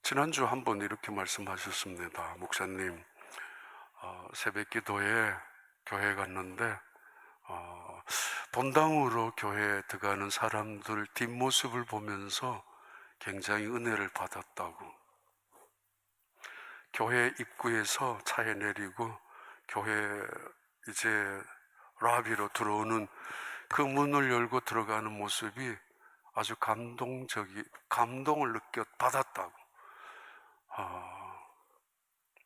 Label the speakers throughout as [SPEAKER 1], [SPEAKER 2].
[SPEAKER 1] 지난주 한 번 이렇게 말씀하셨습니다. 목사님, 새벽 기도에 교회 갔는데 본당으로 교회에 들어가는 사람들 뒷모습을 보면서 굉장히 은혜를 받았다고. 교회 입구에서 차에 내리고 교회 이제 라비로 들어오는 그 문을 열고 들어가는 모습이 아주 감동을 받았다고.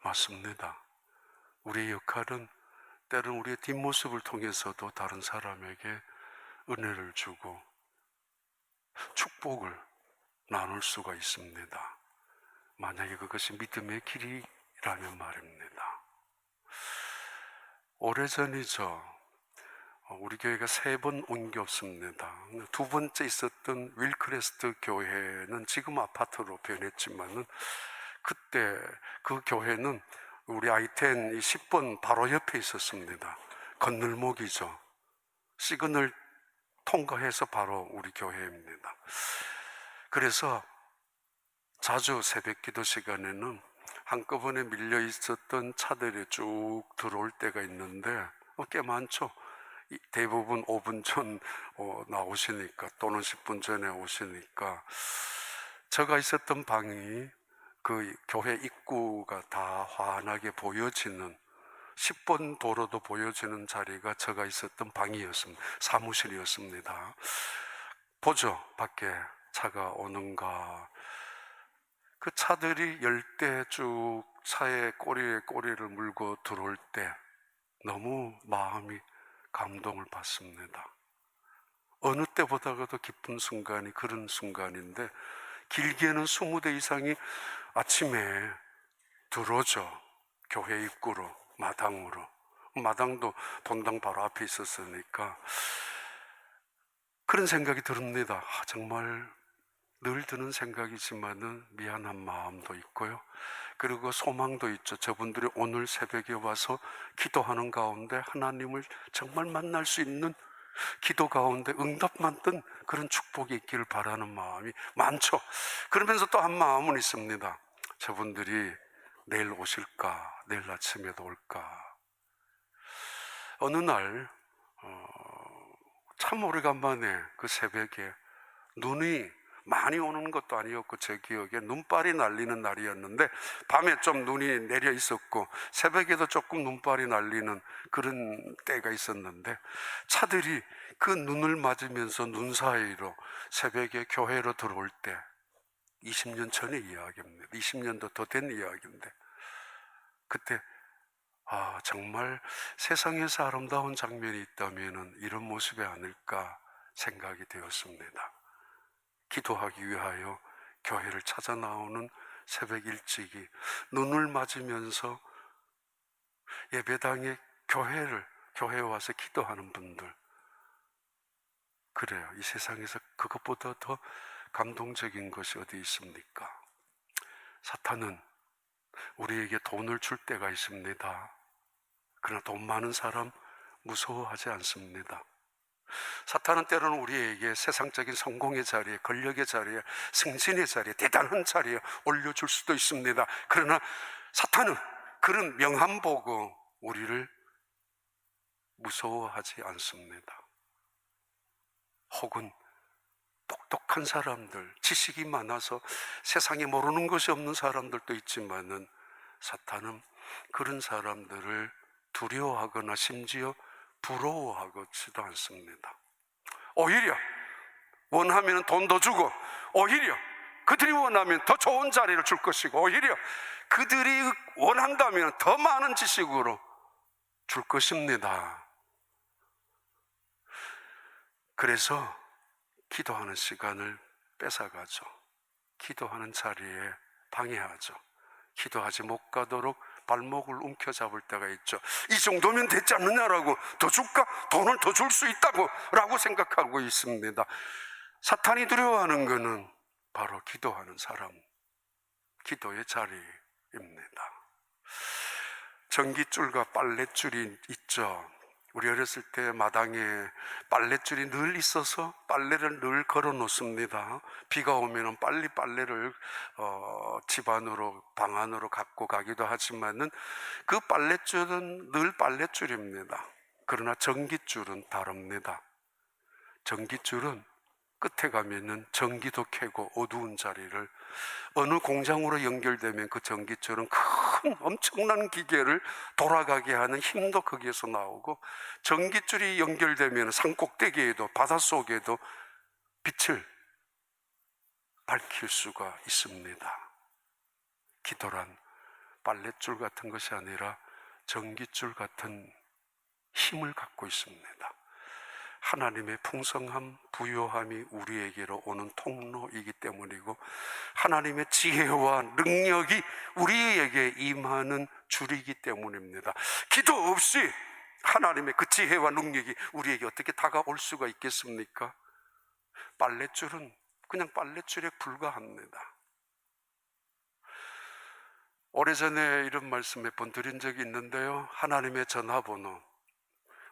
[SPEAKER 1] 맞습니다. 우리의 역할은 때로는 우리의 뒷모습을 통해서도 다른 사람에게 은혜를 주고 축복을 나눌 수가 있습니다. 만약에 그것이 믿음의 길이라면 말입니다. 오래전이죠. 우리 교회가 3번 옮겼습니다. 두 번째 있었던 윌크레스트 교회는 지금 아파트로 변했지만은 그때 그 교회는 우리 I-10 10번 바로 옆에 있었습니다. 건널목이죠. 시그널 통과해서 바로 우리 교회입니다. 그래서 자주 새벽 기도 시간에는 한꺼번에 밀려 있었던 차들이 쭉 들어올 때가 있는데 꽤 많죠. 대부분 5분 전 나오시니까 또는 10분 전에 오시니까 제가 있었던 방이 그 교회 입구가 다 환하게 보여지는 10번 도로도 보여지는 자리가 제가 있었던 방이었습니다. 사무실이었습니다. 보죠. 밖에 차가 오는가. 그 차들이 열 때 쭉 차에 꼬리에 꼬리를 물고 들어올 때 너무 마음이 감동을 받습니다. 어느 때보다도 기쁜 순간이 그런 순간인데 길게는 20대 이상이 아침에 들어오죠. 교회 입구로, 마당으로. 마당도 본당 바로 앞에 있었으니까 그런 생각이 듭니다. 정말 늘 드는 생각이지만은 미안한 마음도 있고요. 그리고 소망도 있죠. 저분들이 오늘 새벽에 와서 기도하는 가운데 하나님을 정말 만날 수 있는 기도 가운데 응답받는 그런 축복이 있기를 바라는 마음이 많죠. 그러면서 또 한 마음은 있습니다. 저분들이 내일 오실까? 내일 아침에도 올까? 어느 날 참 오래간만에 그 새벽에 눈이 많이 오는 것도 아니었고 제 기억에 눈발이 날리는 날이었는데 밤에 좀 눈이 내려 있었고 새벽에도 조금 눈발이 날리는 그런 때가 있었는데 차들이 그 눈을 맞으면서 눈 사이로 새벽에 교회로 들어올 때 20년 전의 이야기입니다. 20년도 더 된 이야기인데 그때 정말 세상에서 아름다운 장면이 있다면 이런 모습이 아닐까 생각이 되었습니다. 기도하기 위하여 교회를 찾아 나오는 새벽 일찍이 눈을 맞으면서 예배당에 교회에 와서 기도하는 분들, 그래요. 이 세상에서 그것보다 더 감동적인 것이 어디 있습니까? 사탄은 우리에게 돈을 줄 때가 있습니다. 그러나 돈 많은 사람 무서워하지 않습니다. 사탄은 때로는 우리에게 세상적인 성공의 자리에, 권력의 자리에, 승진의 자리에, 대단한 자리에 올려줄 수도 있습니다. 그러나 사탄은 그런 명함 보고 우리를 무서워하지 않습니다. 혹은 똑똑한 사람들, 지식이 많아서 세상에 모르는 것이 없는 사람들도 있지만은 사탄은 그런 사람들을 두려워하거나 심지어 부러워하지도 않습니다. 오히려 원하면 돈도 주고 오히려 그들이 원하면 더 좋은 자리를 줄 것이고 오히려 그들이 원한다면 더 많은 지식으로 줄 것입니다. 그래서 기도하는 시간을 뺏어가죠. 기도하는 자리에 방해하죠. 기도하지 못 가도록 발목을 움켜잡을 때가 있죠. 이 정도면 됐지 않느냐라고, 더 줄까? 돈을 더 줄 수 있다고 라고 생각하고 있습니다. 사탄이 두려워하는 것은 바로 기도하는 사람, 기도의 자리입니다. 전깃줄과 빨랫줄이 있죠. 우리 어렸을 때 마당에 빨랫줄이 늘 있어서 빨래를 늘 걸어 놓습니다. 비가 오면 빨리 빨래를 집 안으로, 방 안으로 갖고 가기도 하지만은 그 빨랫줄은 늘 빨랫줄입니다. 그러나 전깃줄은 다릅니다. 전깃줄은 끝에 가면은 전기도 켜고 어두운 자리를, 어느 공장으로 연결되면 그 전깃줄은 큰 엄청난 기계를 돌아가게 하는 힘도 거기에서 나오고, 전깃줄이 연결되면 산꼭대기에도 바닷속에도 빛을 밝힐 수가 있습니다. 기도란 빨랫줄 같은 것이 아니라 전깃줄 같은 힘을 갖고 있습니다. 하나님의 풍성함, 부요함이 우리에게로 오는 통로이기 때문이고, 하나님의 지혜와 능력이 우리에게 임하는 줄이기 때문입니다. 기도 없이 하나님의 그 지혜와 능력이 우리에게 어떻게 다가올 수가 있겠습니까? 빨랫줄은 그냥 빨랫줄에 불과합니다. 오래전에 이런 말씀 몇 번 드린 적이 있는데요, 하나님의 전화번호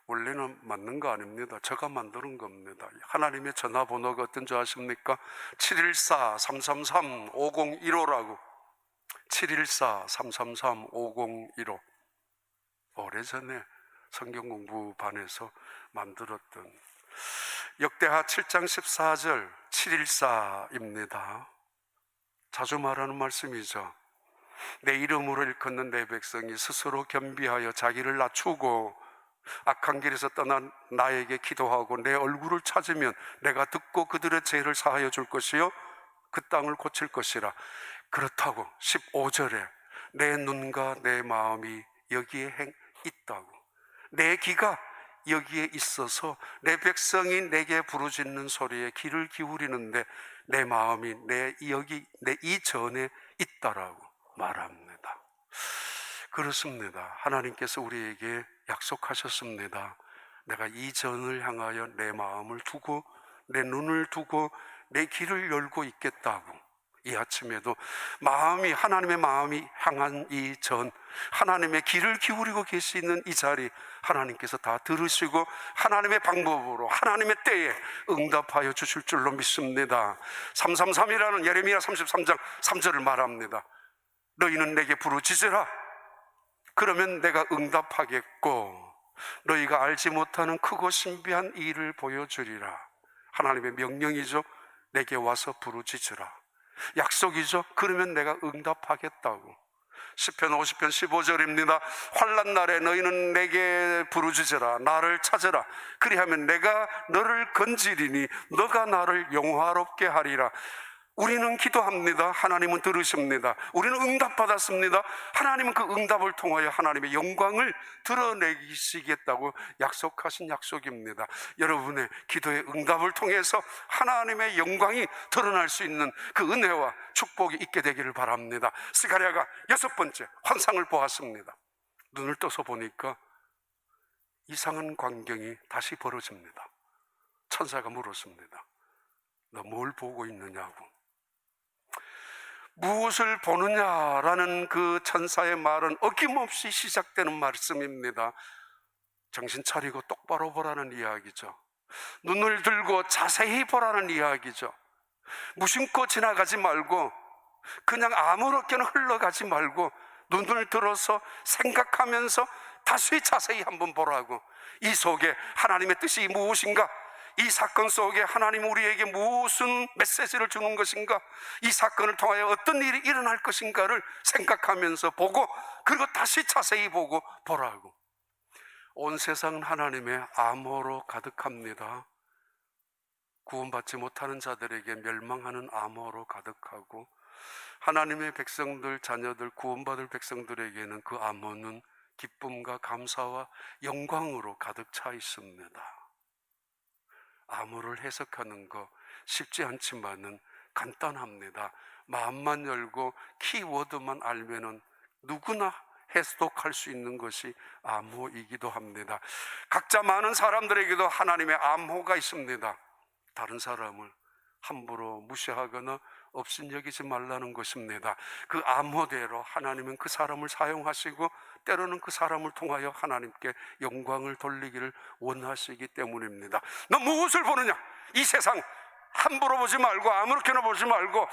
[SPEAKER 1] 원래는 맞는 거 아닙니다. 제가 만드는 겁니다. 하나님의 전화번호가 어떤 줄 아십니까? 714-333-5015라고. 714-333-5015. 오래전에 성경 공부반에서 만들었던 역대하 7장 14절 714입니다. 자주 말하는 말씀이죠. 내 이름으로 일컫는 내 백성이 스스로 겸비하여 자기를 낮추고 악한 길에서 떠난 나에게 기도하고 내 얼굴을 찾으면 내가 듣고 그들의 죄를 사하여 줄 것이요 그 땅을 고칠 것이라. 그렇다고 15절에 내 눈과 내 마음이 여기에 있다고, 내 귀가 여기에 있어서 내 백성이 내게 부르짖는 소리에 귀를 기울이는데 내 마음이 내 이 전에 있다라고 말합니다. 그렇습니다. 하나님께서 우리에게 약속하셨습니다. 내가 이 전을 향하여 내 마음을 두고 내 눈을 두고 내 귀를 열고 있겠다고. 이 아침에도 하나님의 마음이 향한 이 전, 하나님의 귀를 기울이고 계시는 이 자리, 하나님께서 다 들으시고 하나님의 방법으로 하나님의 때에 응답하여 주실 줄로 믿습니다. 333이라는 예레미야 33장 3절을 말합니다. 너희는 내게 부르짖으라. 그러면 내가 응답하겠고 너희가 알지 못하는 크고 신비한 일을 보여주리라. 하나님의 명령이죠. 내게 와서 부르짖으라. 약속이죠. 그러면 내가 응답하겠다고. 시편 50편 15절입니다. 환난 날에 너희는 내게 부르짖으라. 나를 찾으라. 그리하면 내가 너를 건지리니 너가 나를 영화롭게 하리라. 우리는 기도합니다. 하나님은 들으십니다. 우리는 응답받았습니다. 하나님은 그 응답을 통하여 하나님의 영광을 드러내시겠다고 약속하신 약속입니다. 여러분의 기도의 응답을 통해서 하나님의 영광이 드러날 수 있는 그 은혜와 축복이 있게 되기를 바랍니다. 스가랴가 6번째 환상을 보았습니다. 눈을 떠서 보니까 이상한 광경이 다시 벌어집니다. 천사가 물었습니다. 너 뭘 보고 있느냐고. 무엇을 보느냐라는 그 천사의 말은 어김없이 시작되는 말씀입니다. 정신 차리고 똑바로 보라는 이야기죠. 눈을 들고 자세히 보라는 이야기죠. 무심코 지나가지 말고 그냥 아무렇게나 흘러가지 말고 눈을 들어서 생각하면서 다시 자세히 한번 보라고. 이 속에 하나님의 뜻이 무엇인가? 이 사건 속에 하나님 우리에게 무슨 메시지를 주는 것인가? 이 사건을 통하여 어떤 일이 일어날 것인가를 생각하면서 보고, 그리고 다시 자세히 보고 보라고. 온 세상은 하나님의 암호로 가득합니다. 구원받지 못하는 자들에게 멸망하는 암호로 가득하고, 하나님의 백성들, 자녀들, 구원받을 백성들에게는 그 암호는 기쁨과 감사와 영광으로 가득 차 있습니다. 암호를 해석하는 거 쉽지 않지만은 간단합니다. 마음만 열고 키워드만 알면은 누구나 해석할 수 있는 것이 암호이기도 합니다. 각자 많은 사람들에게도 하나님의 암호가 있습니다. 다른 사람을 함부로 무시하거나 업신여기지 말라는 것입니다. 그 암호대로 하나님은 그 사람을 사용하시고 때로는 그 사람을 통하여 하나님께 영광을 돌리기를 원하시기 때문입니다. 너 무엇을 보느냐? 이 세상 함부로 보지 말고 아무렇게나 보지 말고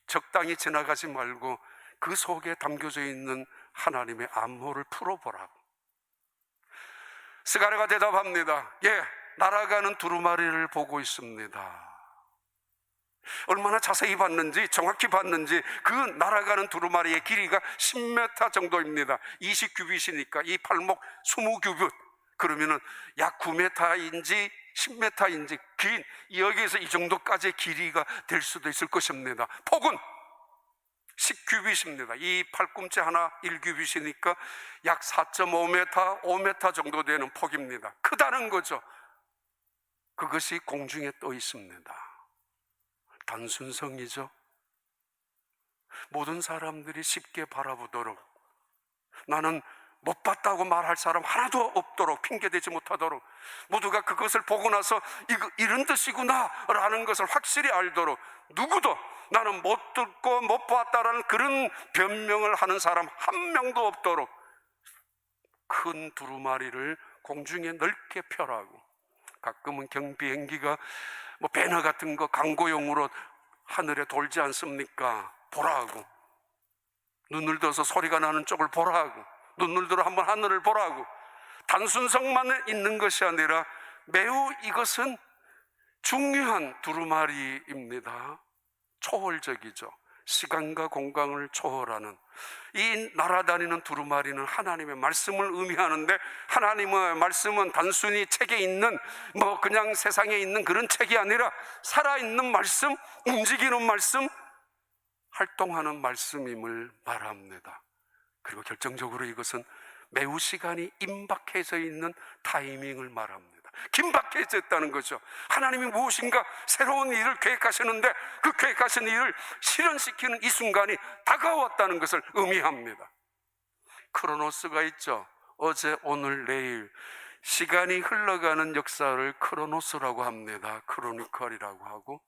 [SPEAKER 1] 적당히 지나가지 말고 그 속에 담겨져 있는 하나님의 암호를 풀어보라고. 스가랴가 대답합니다. 예, 날아가는 두루마리를 보고 있습니다. 얼마나 자세히 봤는지, 정확히 봤는지, 그 날아가는 두루마리의 길이가 10m 정도입니다. 20규빗이니까 이 팔목 20규빗, 그러면은 약 9m인지 10m인지 긴, 여기에서 이 정도까지의 길이가 될 수도 있을 것입니다. 폭은 10규빗입니다. 이 팔꿈치 하나 1규빗이니까 약 4.5m, 5m 정도 되는 폭입니다. 크다는 거죠. 그것이 공중에 떠 있습니다. 단순성이죠. 모든 사람들이 쉽게 바라보도록, 나는 못 봤다고 말할 사람 하나도 없도록, 핑계대지 못하도록, 모두가 그것을 보고 나서 이런 뜻이구나 라는 것을 확실히 알도록, 누구도 나는 못 듣고 못 봤다라는 그런 변명을 하는 사람 한 명도 없도록 큰 두루마리를 공중에 넓게 펴라고. 가끔은 경비행기가 뭐 배너 같은 거 광고용으로 하늘에 돌지 않습니까? 보라고. 눈을 들어서 소리가 나는 쪽을 보라고. 눈을 들어 한번 하늘을 보라고. 단순성만 있는 것이 아니라 매우 이것은 중요한 두루마리입니다. 초월적이죠. 시간과 공간을 초월하는 이 날아다니는 두루마리는 하나님의 말씀을 의미하는데, 하나님의 말씀은 단순히 책에 있는 뭐 그냥 세상에 있는 그런 책이 아니라 살아있는 말씀, 움직이는 말씀, 활동하는 말씀임을 말합니다. 그리고 결정적으로 이것은 매우 시간이 임박해져 있는 타이밍을 말합니다. 긴박해져 있다는 거죠. 하나님이 무엇인가 새로운 일을 계획하시는데 그 계획하신 일을 실현시키는 이 순간이 다가왔다는 것을 의미합니다. 크로노스가 있죠. 어제, 오늘, 내일 시간이 흘러가는 역사를 크로노스라고 합니다. 크로니컬이라고 하고,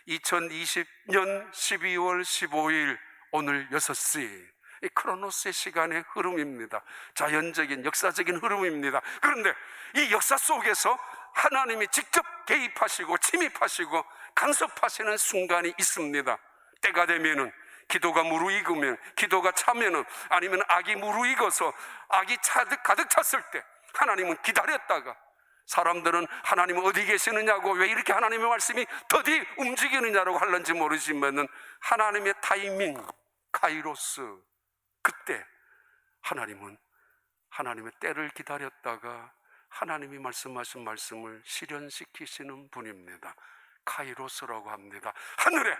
[SPEAKER 1] 2020년 12월 15일 오늘 6시, 이 크로노스의 시간의 흐름입니다. 자연적인 역사적인 흐름입니다. 그런데 이 역사 속에서 하나님이 직접 개입하시고 침입하시고 간섭하시는 순간이 있습니다. 때가 되면은, 기도가 무르익으면, 기도가 차면은, 아니면 악이 무르익어서 악이 가득 찼을 때 하나님은 기다렸다가, 사람들은 하나님은 어디 계시느냐고, 왜 이렇게 하나님의 말씀이 더디 움직이느냐라고 할는지 모르지만은 하나님의 타이밍, 카이로스, 그때 하나님은 하나님의 때를 기다렸다가 하나님이 말씀하신 말씀을 실현시키시는 분입니다. 카이로스라고 합니다. 하늘에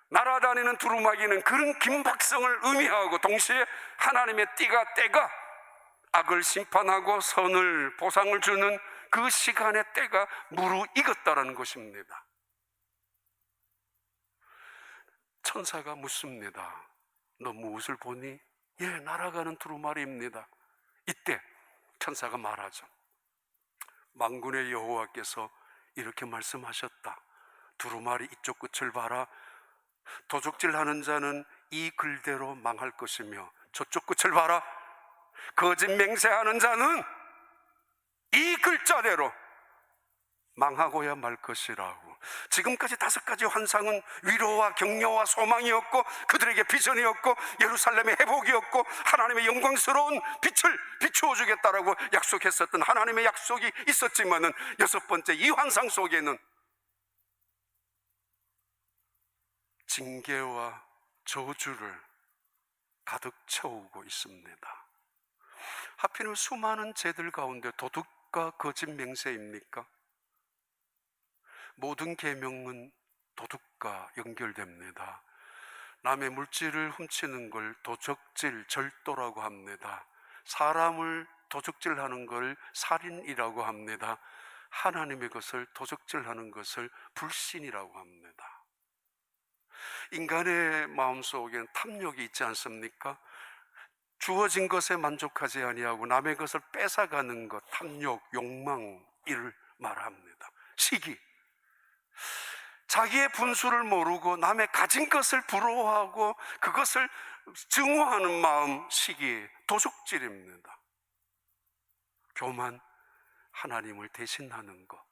[SPEAKER 1] 날아다니는 두루마기는 그런 긴박성을 의미하고, 동시에 하나님의 때가 악을 심판하고 선을 보상을 주는 그 시간의 때가 무르익었다라는 것입니다. 천사가 묻습니다. 너 무엇을 보니? 예, 날아가는 두루마리입니다. 이때 천사가 말하죠. 만군의 여호와께서 이렇게 말씀하셨다. 두루마리 이쪽 끝을 봐라. 도적질하는 자는 이 글대로 망할 것이며, 저쪽 끝을 봐라. 거짓 맹세하는 자는 이 글자대로 망하고야 말 것이라고. 지금까지 5가지 환상은 위로와 격려와 소망이었고, 그들에게 비전이었고, 예루살렘의 회복이었고, 하나님의 영광스러운 빛을 비추어 주겠다라고 약속했었던 하나님의 약속이 있었지만은, 6번째 이 환상 속에는 징계와 저주를 가득 채우고 있습니다. 하필이면 수많은 죄들 가운데 도둑과 거짓 맹세입니까? 모든 계명은 도둑과 연결됩니다. 남의 물질을 훔치는 걸 도적질, 절도라고 합니다. 사람을 도적질하는 걸 살인이라고 합니다. 하나님의 것을 도적질하는 것을 불신이라고 합니다. 인간의 마음속엔 탐욕이 있지 않습니까? 주어진 것에 만족하지 아니하고 남의 것을 뺏어가는 것, 탐욕, 욕망, 이를 말합니다. 시기. 자기의 분수를 모르고 남의 가진 것을 부러워하고 그것을 증오하는 마음, 시기, 도적질입니다. 교만, 하나님을 대신하는 것,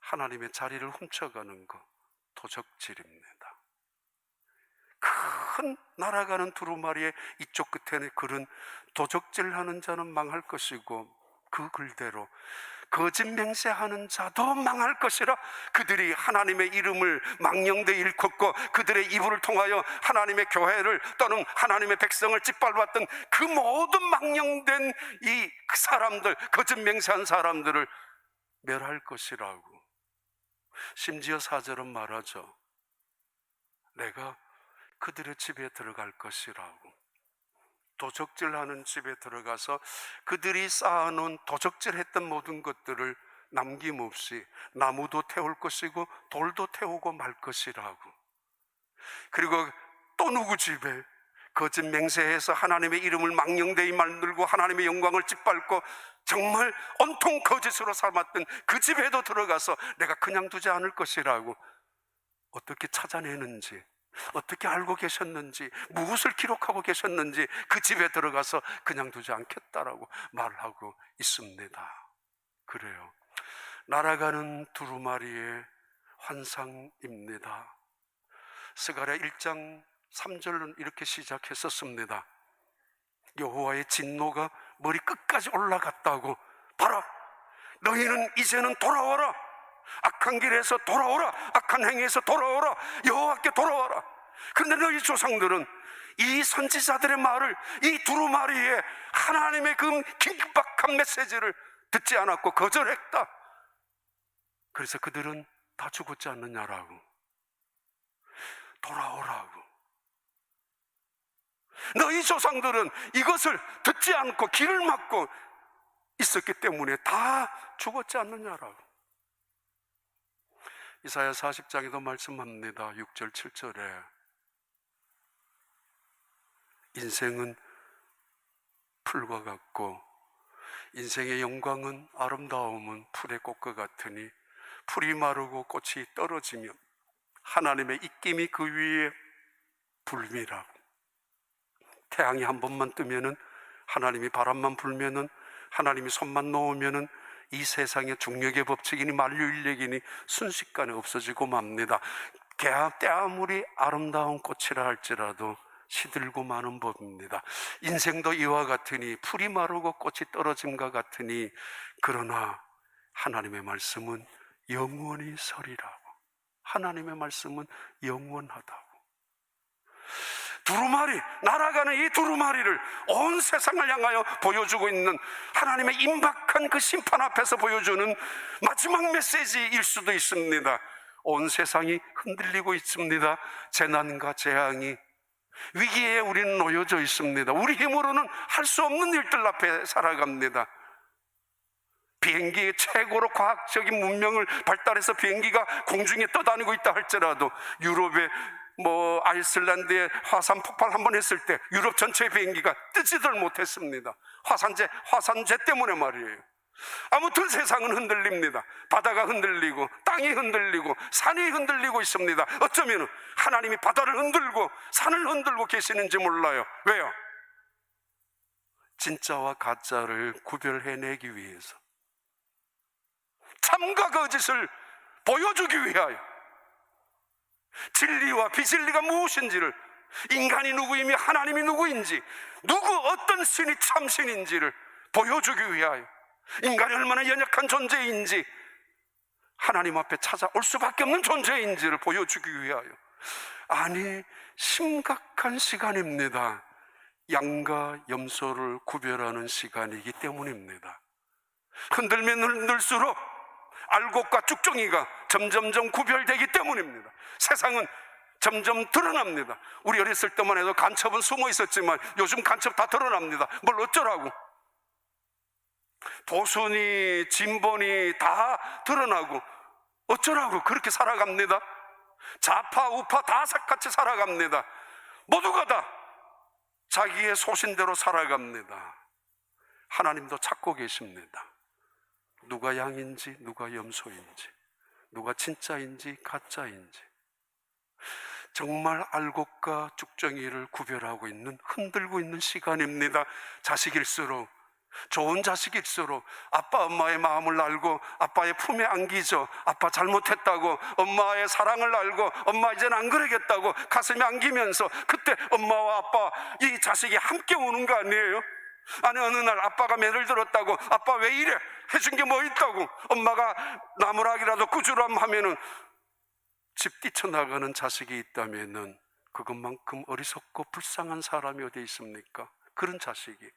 [SPEAKER 1] 하나님의 자리를 훔쳐가는 것, 도적질입니다. 큰 날아가는 두루마리의 이쪽 끝에는 글은 도적질하는 자는 망할 것이고 그 글대로 거짓 맹세하는 자도 망할 것이라. 그들이 하나님의 이름을 망령되이 일컫고 그들의 이불을 통하여 하나님의 교회를 또는 하나님의 백성을 짓밟았던 그 모든 망령된 이 사람들, 거짓 맹세한 사람들을 멸할 것이라고. 심지어 4절은 말하죠. 내가 그들의 집에 들어갈 것이라고. 도적질하는 집에 들어가서 그들이 쌓아놓은 도적질했던 모든 것들을 남김없이 나무도 태울 것이고 돌도 태우고 말 것이라고. 그리고 또 누구 집에 거짓 맹세해서 하나님의 이름을 망령되이 만들고 하나님의 영광을 짓밟고 정말 온통 거짓으로 삼았던 그 집에도 들어가서 내가 그냥 두지 않을 것이라고. 어떻게 찾아내는지, 어떻게 알고 계셨는지, 무엇을 기록하고 계셨는지 그 집에 들어가서 그냥 두지 않겠다라고 말하고 있습니다. 그래요. 날아가는 두루마리의 환상입니다. 스가랴 1장 3절은 이렇게 시작했었습니다. 여호와의 진노가 머리 끝까지 올라갔다고. 봐라, 너희는 이제는 돌아와라. 악한 길에서 돌아오라. 악한 행위에서 돌아오라. 여호와께 돌아와라. 그런데 너희 조상들은 이 선지자들의 말을, 이 두루마리의 하나님의 그 긴박한 메시지를 듣지 않았고 거절했다. 그래서 그들은 다 죽었지 않느냐라고. 돌아오라고. 너희 조상들은 이것을 듣지 않고 길을 막고 있었기 때문에 다 죽었지 않느냐라고. 이사야 40장에도 말씀합니다. 6절 7절에 인생은 풀과 같고 인생의 영광은 아름다움은 풀의 꽃과 같으니 풀이 마르고 꽃이 떨어지며 하나님의 입김이 그 위에 불미라고. 태양이 한 번만 뜨면은, 하나님이 바람만 불면은, 하나님이 손만 놓으면은 이 세상의 중력의 법칙이니 만류인력이니 순식간에 없어지고 맙니다. 때 아무리 아름다운 꽃이라 할지라도 시들고 마는 법입니다. 인생도 이와 같으니 풀이 마르고 꽃이 떨어짐과 같으니 그러나 하나님의 말씀은 영원히 서리라고. 하나님의 말씀은 영원하다고. 두루마리, 날아가는 이 두루마리를 온 세상을 향하여 보여주고 있는 하나님의 임박한 그 심판 앞에서 보여주는 마지막 메시지일 수도 있습니다. 온 세상이 흔들리고 있습니다. 재난과 재앙이, 위기에 우리는 놓여져 있습니다. 우리 힘으로는 할 수 없는 일들 앞에 살아갑니다. 비행기의 최고로 과학적인 문명을 발달해서 비행기가 공중에 떠다니고 있다 할지라도 유럽의 아이슬란드에 화산 폭발 한번 했을 때 유럽 전체 비행기가 뜨지들 못했습니다. 화산재 때문에 말이에요. 아무튼 세상은 흔들립니다. 바다가 흔들리고 땅이 흔들리고 산이 흔들리고 있습니다. 어쩌면 하나님이 바다를 흔들고 산을 흔들고 계시는지 몰라요. 왜요? 진짜와 가짜를 구별해내기 위해서, 참과 거짓을 보여주기 위하여, 진리와 비진리가 무엇인지를, 인간이 누구이며 하나님이 누구인지, 어떤 신이 참신인지를 보여주기 위하여, 인간이 얼마나 연약한 존재인지, 하나님 앞에 찾아올 수밖에 없는 존재인지를 보여주기 위하여. 아니, 심각한 시간입니다. 양과 염소를 구별하는 시간이기 때문입니다. 흔들면 흔들수록 알곡과 쭉정이가 점점점 구별되기 때문입니다. 세상은 점점 드러납니다. 우리 어렸을 때만 해도 간첩은 숨어 있었지만 요즘 간첩 다 드러납니다. 뭘 어쩌라고. 보수니 진보니 다 드러나고 어쩌라고 그렇게 살아갑니다. 좌파 우파 다 같이 살아갑니다. 모두가 다 자기의 소신대로 살아갑니다. 하나님도 찾고 계십니다. 누가 양인지 누가 염소인지, 누가 진짜인지 가짜인지. 정말 알곡과 쭉정이를 구별하고 있는, 흔들고 있는 시간입니다. 자식일수록, 좋은 자식일수록 아빠 엄마의 마음을 알고 아빠의 품에 안기죠. 아빠 잘못했다고, 엄마의 사랑을 알고 엄마 이제는 안 그러겠다고 가슴에 안기면서, 그때 엄마와 아빠 이 자식이 함께 오는 거 아니에요? 아니, 어느 날 아빠가 매를 들었다고, 아빠 왜 이래? 해준 게 뭐 있다고 엄마가 나무락이라도 꾸주람 하면은 집 뛰쳐나가는 자식이 있다면은 그것만큼 어리석고 불쌍한 사람이 어디 있습니까? 그런 자식이.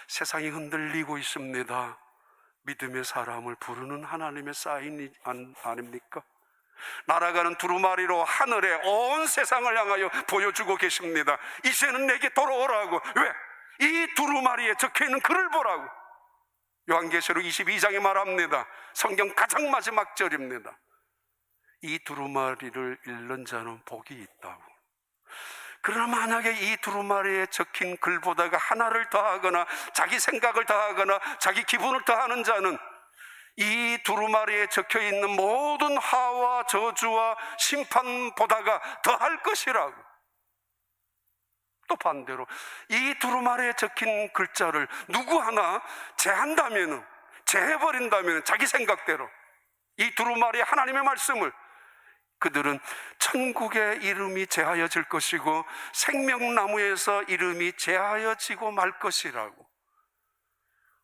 [SPEAKER 1] 세상이 흔들리고 있습니다. 믿음의 사람을 부르는 하나님의 사인이 아닙니까? 날아가는 두루마리로 하늘에 온 세상을 향하여 보여주고 계십니다. 이제는 내게 돌아오라고. 왜? 이 두루마리에 적혀있는 글을 보라고. 요한계시록 22장에 말합니다. 성경 가장 마지막 절입니다. 이 두루마리를 읽는 자는 복이 있다고. 그러나 만약에 이 두루마리에 적힌 글보다가 하나를 더하거나 자기 생각을 더하거나 자기 기분을 더하는 자는 이 두루마리에 적혀있는 모든 화와 저주와 심판보다가 더할 것이라고. 또 반대로 이 두루마리에 적힌 글자를 누구 하나 제한다면, 제해버린다면 자기 생각대로 이 두루마리에 하나님의 말씀을, 그들은 천국의 이름이 제하여질 것이고 생명나무에서 이름이 제하여지고 말 것이라고.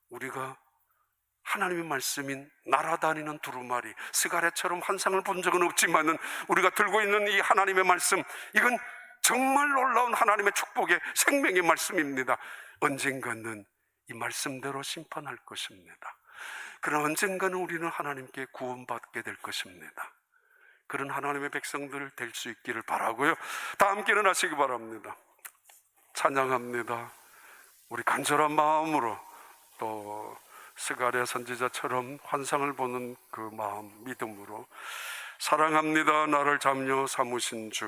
[SPEAKER 1] 우리가 하나님의 말씀인 날아다니는 두루마리, 스가랴처럼 환상을 본 적은 없지만은 우리가 들고 있는 이 하나님의 말씀, 이건 정말 놀라운 하나님의 축복의 생명의 말씀입니다. 언젠가는 이 말씀대로 심판할 것입니다. 그러나 언젠가는 우리는 하나님께 구원받게 될 것입니다. 그런 하나님의 백성들 될 수 있기를 바라고요. 다 함께 일어나시기 바랍니다. 찬양합니다. 우리 간절한 마음으로, 또 스가랴 선지자처럼 환상을 보는 그 마음, 믿음으로, 사랑합니다. 나를 잡려 삼으신 주,